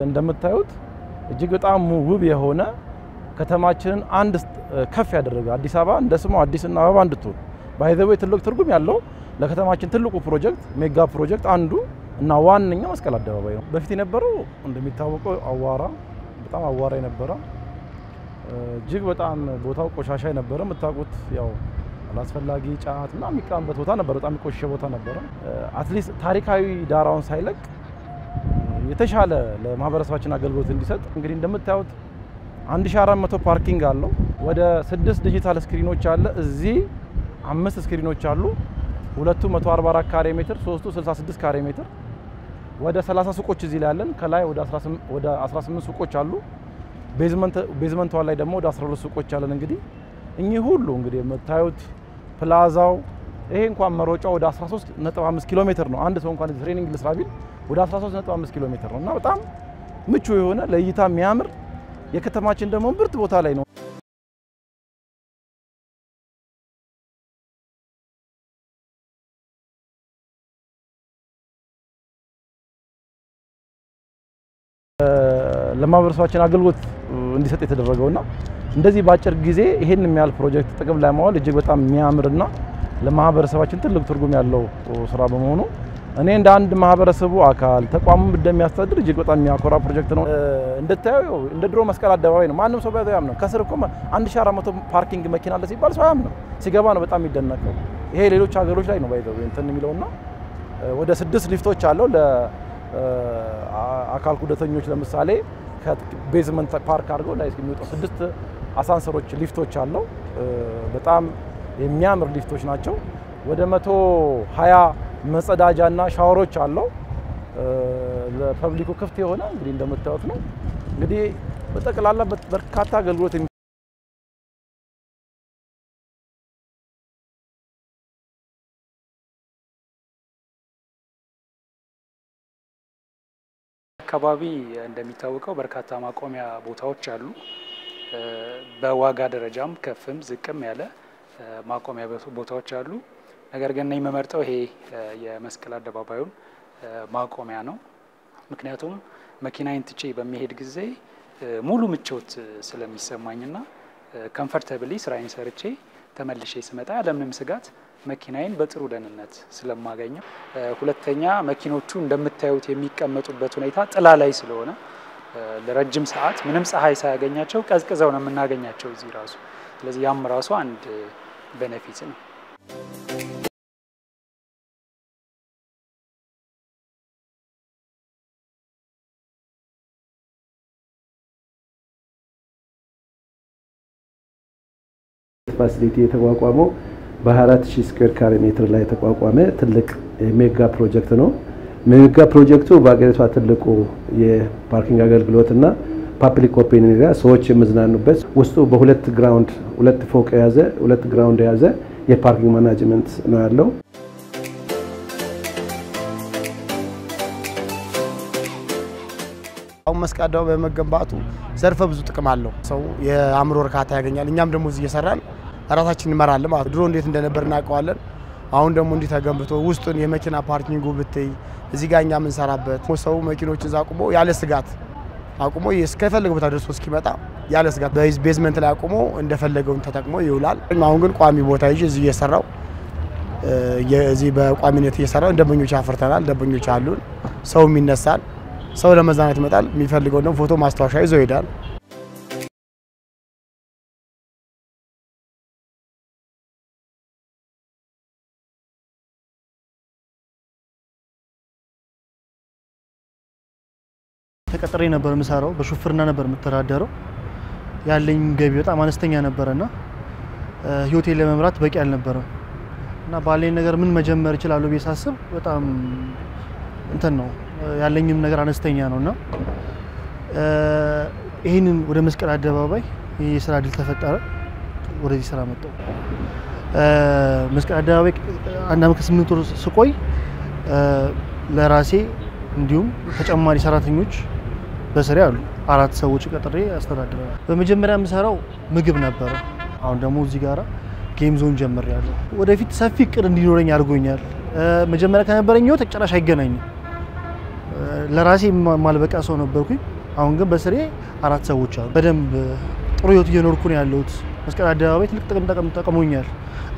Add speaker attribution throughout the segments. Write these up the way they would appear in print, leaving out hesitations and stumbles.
Speaker 1: እንደምታዩት እጅግ በጣም ውብ የሆነ ከተማችንን አንድ ከፍ ያደረገ አዲስ አበባ እንደ ስሙ አዲስና አበባ እንድትሆን ባይ ዘ ዌይ ትልቅ ትርጉም ያለው ለከተማችን ትልቁ ፕሮጀክት ሜጋ ፕሮጀክት አንዱ እና ዋንኛው መስቀል አደባባይ ነው። በፊት የነበረው እንደሚታወቀው በጣም አዋራ የነበረ እጅግ በጣም ቦታው ቆሻሻ የነበረ መታቆት ያው አላስፈላጊ ጫትና የሚቃምበት ቦታ ነበር። በጣም ቆሻሻ ቦታ ነበር። አትሊስት ታሪካዊ ዳራውን ሳይለቅ የተሻለ ለማህበረሰባችን አገልግሎት እንዲሰጥ እንግዲህ እንደምታዩት 1400 ፓርኪንግ አለው። ወደ 6 ዲጂታል ስክሪኖች አለ። እዚህ 5 ስክሪኖች አሉ። ሁለቱ 144 ካሬ ሜትር፣ ሶስቱ 66 ካሬ ሜትር። ወደ 30 ሱቆች እዚህ ላይ አለን። ከላይ ወደ 18 ሱቆች አሉ። ቤዝመንት ላይ ደግሞ ወደ 12 ሱቆች አለን። እንግዲህ እኚህ ሁሉ እንግዲህ የምታዩት ፕላዛው ይሄ እንኳን መሮጫው ወደ 13.5 ኪሎ ሜትር ነው። አንድ ሰው እንኳን ትሬኒንግ ልስራ ቢል ወደ 13.5 ኪሎ ሜትር ነው እና በጣም ምቹ የሆነ ለእይታ የሚያምር የከተማችን ደግሞ ምርጥ ቦታ ላይ ነው። ለማህበረሰባችን አገልግሎት እንዲሰጥ የተደረገውና እንደዚህ ባጭር ጊዜ ይሄን የሚያል ፕሮጀክት ጥቅም ላይ ማዋል እጅግ በጣም የሚያምርና ለማህበረሰባችን ትልቅ ትርጉም ያለው ስራ በመሆኑ እኔ እንደ አንድ ማህበረሰቡ አካል ተቋሙን እንደሚያስተዳድር እጅግ በጣም የሚያኮራ ፕሮጀክት ነው። እንደታየው እንደ ድሮ መስቀል አደባባይ ነው። ማንም ሰው ባይያም ነው። ከስር እኮ 1400 ፓርኪንግ መኪና አለ ሲባል ሰው ያም ነው። ሲገባ ነው በጣም የሚደነቀው። ይሄ ሌሎች ሀገሮች ላይ ነው ባይዘው እንትን የሚለውና ወደ 6 ሊፍቶች አለው ለአካል ጉዳተኞች ለምሳሌ ከቤዝመንት ፓርክ አድርገው ላይ የሚወጣው 6 አሳንሰሮች ሊፍቶች አለው። በጣም የሚያምር ሊፍቶች ናቸው። ወደ 120 መጸዳጃና ሻወሮች አለው። ለፐብሊኩ ክፍት የሆነ እንግዲህ እንደምታዩት ነው። እንግዲህ በጠቅላላ በርካታ አገልግሎት
Speaker 2: አካባቢ እንደሚታወቀው በርካታ ማቆሚያ ቦታዎች አሉ። በዋጋ ደረጃም ከፍም ዝቅም ያለ ማቆሚያ ቦታዎች አሉ። ነገር ግን እኔ የምመርጠው ይሄ የመስቀል አደባባዩን ማቆሚያ ነው። ምክንያቱም መኪናዬን ትቼ በሚሄድ ጊዜ ሙሉ ምቾት ስለሚሰማኝና ኮምፎርታብሊ ስራዬን ሰርቼ ተመልሼ ስመጣ ያለምንም ስጋት መኪናዬን በጥሩ ደህንነት ስለማገኘው፣ ሁለተኛ መኪኖቹ እንደምታዩት የሚቀመጡበት ሁኔታ ጥላ ላይ ስለሆነ ለረጅም ሰዓት ምንም ፀሐይ ሳያገኛቸው ቀዝቅዘው ነው የምናገኛቸው እዚህ ራሱ። ስለዚህ ያም ራሱ አንድ ቤኔፊት ነው።
Speaker 3: ፋሲሊቲ የተቋቋመው በ24000 ስኩዌር ካሬ ሜትር ላይ የተቋቋመ ትልቅ ሜጋ ፕሮጀክት ነው። ሜጋ ፕሮጀክቱ በአገሪቷ ትልቁ የፓርኪንግ አገልግሎትና ፐብሊክ ኦፕን ኤሪያ ሰዎች የሚዝናኑበት ውስጡ በሁለት ግራውንድ ሁለት ፎቅ የያዘ ሁለት ግራውንድ የያዘ የፓርኪንግ ማኔጅመንት ነው ያለው።
Speaker 4: አሁን መስቀል አደባባይ በመገንባቱ ዘርፈ ብዙ ጥቅም አለው። ሰው የአእምሮ እርካታ ያገኛል። እኛም ደግሞ እዚህ እየሰራን ራሳችንን እንመራለን ማለት ድሮ እንዴት እንደነበር እናውቀዋለን። አሁን ደግሞ እንዲህ ተገንብቶ ውስጡን የመኪና ፓርኪንጉ ብትይ እዚህ ጋር እኛ የምንሰራበት ሰው መኪኖችን አቁሞ ያለ ስጋት አቁሞ እስከፈለገው ቦታ ደርሶ እስኪመጣ ያለ ስጋት በቤዝመንት ላይ አቁሞ እንደፈለገው ተጠቅሞ ይውላል። አሁን ግን ቋሚ ቦታ ይዤ እዚህ እየሰራው እዚህ በቋሚነት እየሰራው ደንበኞች አፍርተናል። ደንበኞች አሉን። ሰው ይነሳል። ሰው ለመዝናናት ይመጣል። የሚፈልገው ደግሞ ፎቶ ማስታወሻ ይዞ ይሄዳል።
Speaker 5: ተቀጥሬ ነበር የምሰራው። በሹፍርና ነበር የምተዳደረው። ያለኝ ገቢ በጣም አነስተኛ ነበርና ህይወቴን ለመምራት በቂ አልነበረም እና ባለኝ ነገር ምን መጀመር ይችላል ቢሳስብ በጣም እንትን ነው ያለኝም ነገር አነስተኛ ነውና ይሄንን ወደ መስቀል አደባባይ የስራ እድል ተፈጠረ። ወደዚህ ስራ መጣሁ። መስቀል አደባባይ አንድ አመት ከ8 ወር ስቆይ ለራሴ እንዲሁም ተጨማሪ ሰራተኞች በስራ ያሉ 4 ሰዎች ቀጥሬ አስተዳድራለሁ። በመጀመሪያ የምሰራው ምግብ ነበር። አሁን ደግሞ እዚህ ጋራ ጌም ዞን ጀምሬያለሁ። ወደፊት ሰፊ እቅድ እንዲኖረኝ አድርጎኛል። መጀመሪያ ከነበረኝ ህይወት ጭራሽ አይገናኝም። ለራሴ ማልበቃ ሰው ነበርኩኝ። አሁን ግን በስሬ 4 ሰዎች አሉ። በደንብ ጥሩ ህይወት እየኖርኩ ነው ያለሁት። መስቀል አደባባይ ትልቅ ጥቅም ተጠቅሞኛል።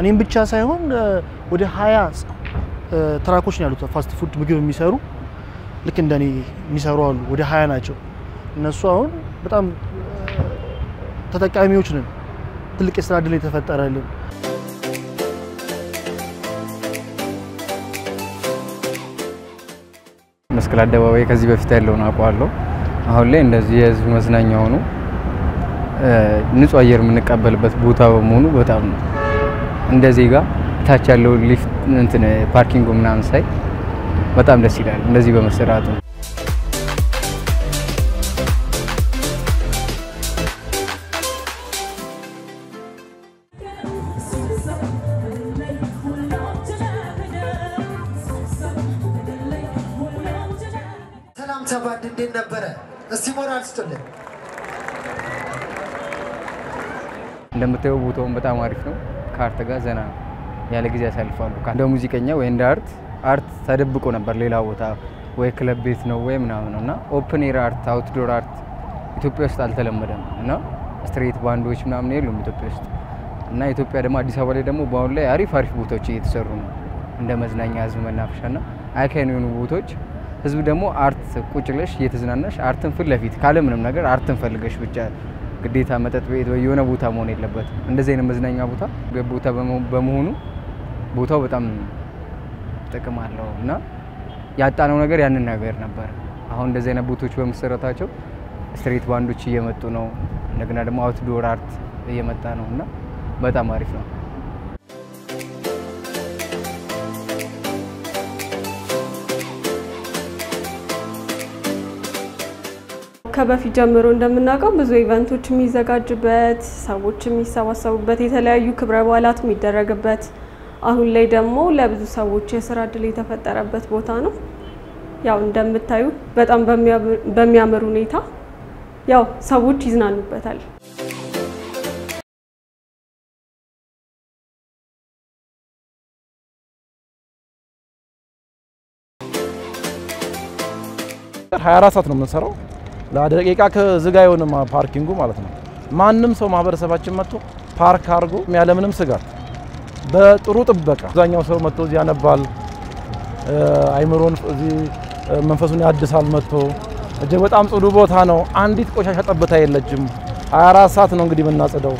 Speaker 5: እኔም ብቻ ሳይሆን ወደ 20 ትራኮች ነው ያሉት ፋስት ፉድ ምግብ የሚሰሩ ልክ እንደኔ የሚሰሩ አሉ። ወደ 20 ናቸው። እነሱ አሁን በጣም ተጠቃሚዎች ነን። ትልቅ የስራ ዕድል የተፈጠረልን
Speaker 6: መስቀል አደባባይ ከዚህ በፊት ያለውን አውቀዋለሁ። አሁን ላይ እንደዚህ የህዝብ መዝናኛ ሆኖ ንጹህ አየር የምንቀበልበት ቦታ በመሆኑ በጣም እንደዚህ ጋር ታች ያለው ሊፍት እንትን ፓርኪንግ ምናምን ሳይ በጣም ደስ ይላል እንደዚህ በመሰራቱ።
Speaker 7: ሰላም ተባድ እንዴት ነበረ? እስቲ ሞራል ስጡልን።
Speaker 6: እንደምታየው ቦታውን በጣም አሪፍ ነው። ከአርት ጋር ዘና ያለ ጊዜ ያሳልፋሉ። እንደ ሙዚቀኛ ወይ እንደ አርት ተደብቆ ነበር ሌላ ቦታ ወይ ክለብ ቤት ነው ወይ ምናምን ነውና ኦፕን ኤር አርት አውትዶር አርት ኢትዮጵያ ውስጥ አልተለመደም እና ስትሬት ባንዶች ምናምን የሉም ኢትዮጵያ ውስጥ እና ኢትዮጵያ ደግሞ አዲስ አበባ ላይ ደግሞ በአሁን ላይ አሪፍ ቦታዎች እየተሰሩ ነው እንደ መዝናኛ ህዝብ መናፈሻና አይካን የሆኑ ቦታዎች ህዝብ ደግሞ አርት ቁጭ ብለሽ እየተዝናናሽ አርትን ፊት ለፊት ካለ ምንም ነገር አርትን ፈልገሽ ብቻ ግዴታ መጠጥ ቤት ወይ የሆነ ቦታ መሆን የለበትም። እንደዚህ አይነት መዝናኛ ቦታ በመሆኑ ቦታው በጣም ጥቅም አለው እና ያጣነው ነገር ያንን ነገር ነበር። አሁን እንደዚህ አይነት ቦታዎች በመሰረታቸው ስትሬት ባንዶች እየመጡ ነው። እንደገና ደግሞ አውትዶር አርት እየመጣ ነው እና በጣም አሪፍ ነው።
Speaker 8: ከበፊት ጀምሮ እንደምናውቀው ብዙ ኢቨንቶች የሚዘጋጅበት ሰዎች የሚሰባሰቡበት የተለያዩ ክብረ በዓላት የሚደረግበት አሁን ላይ ደግሞ ለብዙ ሰዎች የስራ ዕድል የተፈጠረበት ቦታ ነው። ያው እንደምታዩ በጣም በሚያምር ሁኔታ ያው ሰዎች ይዝናኑበታል።
Speaker 1: ሀያ አራት ሰዓት ነው የምንሰራው። ለደቂቃ ከዝጋ የሆነ ፓርኪንጉ ማለት ነው። ማንም ሰው ማህበረሰባችን መጥቶ ፓርክ አድርጎ ያለምንም ስጋት በጥሩ ጥበቃ አብዛኛው ሰው መጥቶ እዚህ ያነባል፣ አይምሮን እዚህ መንፈሱን ያድሳል መጥቶ። እጅግ በጣም ጽዱ ቦታ ነው። አንዲት ቆሻሻ ጠብታ የለችም። 24 ሰዓት ነው እንግዲህ የምናጸዳው።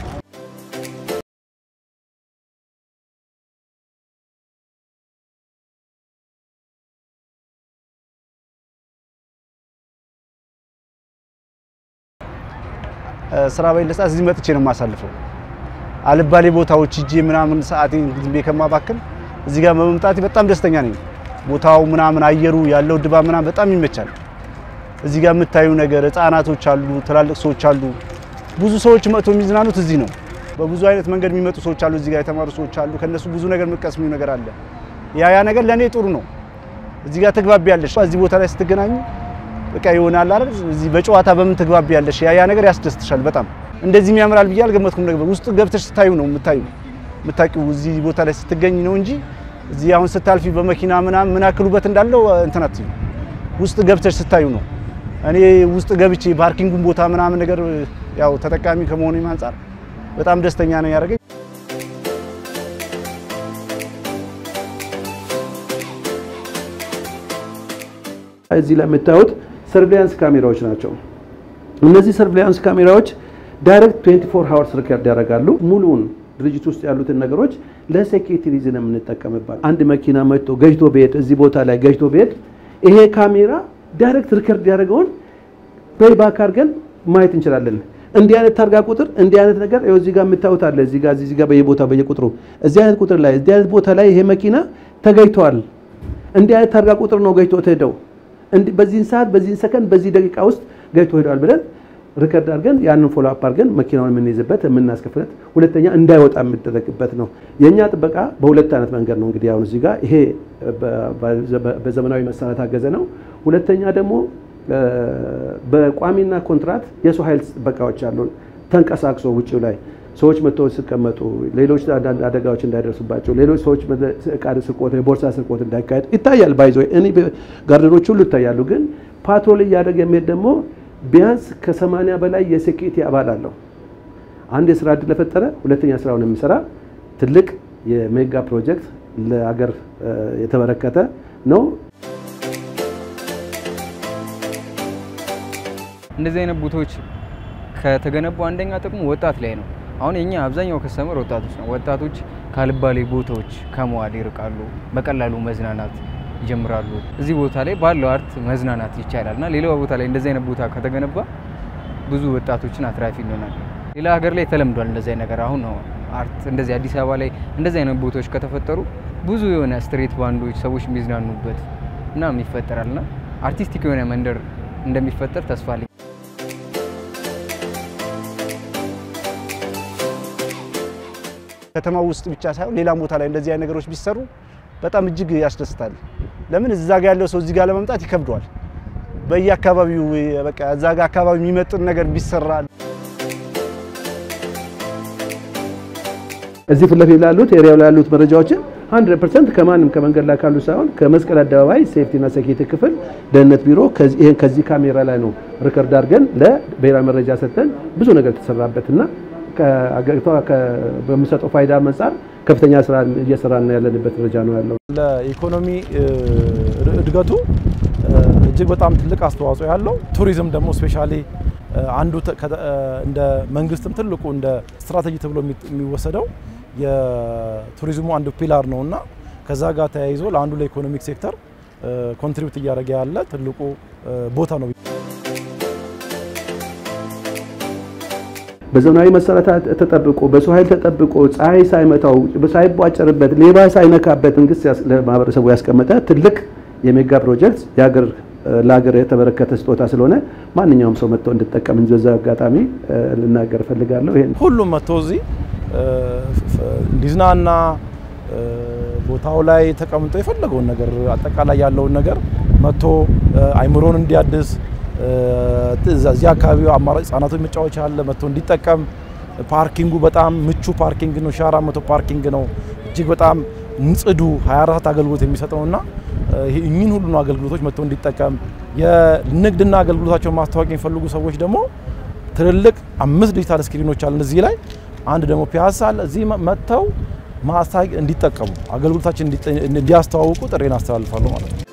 Speaker 9: ስራ ባይለሳ እዚህ መጥቼ ነው ማሳልፈው። አልባሌ ቦታዎች ሂጄ ምናምን ሰዓቴን ዝም ብዬ ከማባክን እዚህ ጋር በመምጣቴ በጣም ደስተኛ ነኝ። ቦታው ምናምን አየሩ ያለው ድባብ ምናምን በጣም ይመቻል። እዚህ ጋር የምታዩ ነገር ህፃናቶች አሉ፣ ትላልቅ ሰዎች አሉ። ብዙ ሰዎች መጥተው የሚዝናኑት እዚህ ነው። በብዙ አይነት መንገድ የሚመጡ ሰዎች አሉ። እዚህ ጋር የተማሩ ሰዎች አሉ። ከነሱ ብዙ ነገር መቀስሚው ነገር አለ። ያ ነገር ለኔ ጥሩ ነው። እዚህ ጋር ተግባቢያለሽ። እዚህ ቦታ ላይ ስትገናኙ በቃ ይሆናል አይደል? እዚህ በጨዋታ በምን ተግባቢያለሽ? ያ ነገር ያስደስትሻል በጣም። እንደዚህም ያምራል ብዬ አልገመትኩም ነበር። ውስጥ ገብተሽ ስታዩ ነው የምታውቂው እዚህ ቦታ ላይ ስትገኝ ነው እንጂ እዚህ አሁን ስታልፊ በመኪና ምናምን ምን አክሉበት እንዳለው እንትናት ውስጥ ገብተሽ ስታዩ ነው። እኔ ውስጥ ገብቼ ፓርኪንጉን ቦታ ምናምን ነገር ያው ተጠቃሚ ከመሆኑ አንፃር በጣም ደስተኛ ነኝ ያደረገኝ።
Speaker 3: እዚህ ላይ የምታዩት ሰርቬላንስ ካሜራዎች ናቸው። እነዚህ ሰርቬላንስ ካሜራዎች ዳይሬክት 24 hours ሪከርድ ያደርጋሉ። ሙሉውን ድርጅት ውስጥ ያሉትን ነገሮች ለሴኩሪቲ ሪዝን የምንጠቀምበት። አንድ መኪና መጥቶ ገጭቶ ቤት እዚህ ቦታ ላይ ገጭቶ ቤት ይሄ ካሜራ ዳይሬክት ሪከርድ ያደርገውን ፕሌይባክ አድርገን ማየት እንችላለን። እንዲህ አይነት ታርጋ ቁጥር እንዲህ አይነት ነገር ይኸው እዚህ ጋር የምታዩት አለ። እዚህ ጋር በየቦታው በየቁጥሩ እዚህ አይነት ቁጥር ላይ እዚህ አይነት ቦታ ላይ ይሄ መኪና ተገጭቷል። እንዲህ አይነት ታርጋ ቁጥር ነው ገጭቶ ተሄደው በዚህ ሰዓት በዚህ ሰከንድ በዚህ ደቂቃ ውስጥ ገጭቶ ሄዷል ብለን ሪከርድ አድርገን ያንን ፎሎ አፕ አድርገን መኪናውን የምንይዝበት የምናስከፍለት፣ ሁለተኛ እንዳይወጣ የምንደረግበት ነው። የኛ ጥበቃ በሁለት አይነት መንገድ ነው። እንግዲህ አሁን እዚህ ጋር ይሄ በዘመናዊ መሳሪያ ታገዘ ነው። ሁለተኛ ደግሞ በቋሚና ኮንትራት የሰው ኃይል ጥበቃዎች አሉ። ተንቀሳቅሶ ውጪው ላይ ሰዎች መጥተው ሲቀመጡ ሌሎች አደጋዎች እንዳይደርሱባቸው፣ ሌሎች ሰዎች ዕቃ ስርቆት የቦርሳ ስርቆት እንዳይካሄድ ይታያል። ባይዞ እኔ ጋርደኖች ሁሉ ይታያሉ። ግን ፓትሮል እያደረገ የሚሄድ ደግሞ ቢያንስ ከ80 በላይ የሴኩሪቲ አባል አለው። አንድ የስራ ዕድል ለፈጠረ ሁለተኛ ስራውን የሚሰራ ትልቅ የሜጋ ፕሮጀክት ለሀገር የተበረከተ ነው።
Speaker 6: እንደዚህ አይነት ቦታዎች ከተገነቡ አንደኛ ጥቅሙ ወጣት ላይ ነው። አሁን የኛ አብዛኛው ከስተመር ወጣቶች ነው። ወጣቶች ካልባሌ ቦታዎች ከመዋል ይርቃሉ፣ በቀላሉ መዝናናት ይጀምራሉ። እዚህ ቦታ ላይ ባለው አርት መዝናናት ይቻላልና ሌላው ቦታ ላይ እንደዚህ አይነት ቦታ ከተገነባ ብዙ ወጣቶችን አትራፊ ይሆናል። ሌላ ሀገር ላይ ተለምዷል እንደዚህ አይነት ነገር። አሁን ነው አርት እንደዚህ አዲስ አበባ ላይ እንደዚህ አይነት ቦታዎች ከተፈጠሩ ብዙ የሆነ ስትሬት ባንዶች ሰዎች የሚዝናኑበት እና ይፈጠራልና አርቲስቲክ የሆነ መንደር እንደሚፈጠር ተስፋ አለኝ።
Speaker 9: ከተማው ውስጥ ብቻ ሳይሆን ሌላ ቦታ ላይ እንደዚህ አይነት ነገሮች ቢሰሩ በጣም እጅግ ያስደስታል። ለምን እዛ ጋር ያለው ሰው እዚህ ጋር ለመምጣት ይከብደዋል። በየአካባቢው በቃ እዛ ጋር አካባቢ የሚመጥን ነገር ቢሰራ
Speaker 3: እዚህ ፍለፊ ላሉት ኤሪያው ላሉት መረጃዎችን 100% ከማንም ከመንገድ ላይ ካሉ ሳይሆን ከመስቀል አደባባይ ሴፍቲና ሴኩሪቲ ክፍል ደህንነት ቢሮ ከዚህ ካሜራ ላይ ነው ሪከርድ አድርገን ለብሔራዊ መረጃ ሰጥተን ብዙ ነገር ተሰራበትና ከአገሪቷ በሚሰጠው ፋይዳ አንፃር ከፍተኛ ስራ እየሰራን ያለንበት ደረጃ ነው ያለው።
Speaker 1: ለኢኮኖሚ እድገቱ እጅግ በጣም ትልቅ አስተዋጽኦ ያለው ቱሪዝም ደግሞ ስፔሻሊ አንዱ እንደ መንግስትም ትልቁ እንደ ስትራቴጂ ተብሎ የሚወሰደው የቱሪዝሙ አንዱ ፒላር ነውና ከዛ ጋር ተያይዞ ለአንዱ ለኢኮኖሚክ ሴክተር ኮንትሪቢዩት እያደረገ ያለ ትልቁ ቦታ ነው።
Speaker 3: በዘመናዊ መሰረታት ተጠብቆ በሰው ኃይል ተጠብቆ ፀሐይ ሳይመታው ሳይቧጨርበት ሌባ ሳይነካበት መንግስት ለማህበረሰቡ ያስቀመጠ ትልቅ የሜጋ ፕሮጀክት ለሀገር የተበረከተ ስጦታ ስለሆነ ማንኛውም ሰው መጥቶ እንድጠቀም እንዘዛ አጋጣሚ ልናገር ፈልጋለሁ። ይሄን
Speaker 1: ሁሉም መጥቶ እዚህ እንዲዝናና ቦታው ላይ ተቀምጦ የፈለገውን ነገር አጠቃላይ ያለውን ነገር መጥቶ አይምሮን እንዲያድስ እዚህ አካባቢው አማራጭ ህጻናቶች መጫወቻ አለ መጥቶ እንዲጠቀም። ፓርኪንጉ በጣም ምቹ ፓርኪንግ ነው። 400 ፓርኪንግ ነው። እጅግ በጣም ንጹህ 24 አገልግሎት የሚሰጠውና ይህን ሁሉ አገልግሎቶች መጥቶ እንዲጠቀም የንግድና አገልግሎታቸውን ማስተዋወቅ የሚፈልጉ ሰዎች ደግሞ ትልልቅ 5 ዲጂታል ስክሪኖች አሉ እዚህ ላይ። አንድ ደግሞ ፒያሳ አለ። እዚህ መጥተው ማስታወቅ እንዲጠቀሙ አገልግሎታችን እንዲያስተዋውቁ ጥሬን አስተላልፋለሁ ማለት ነው።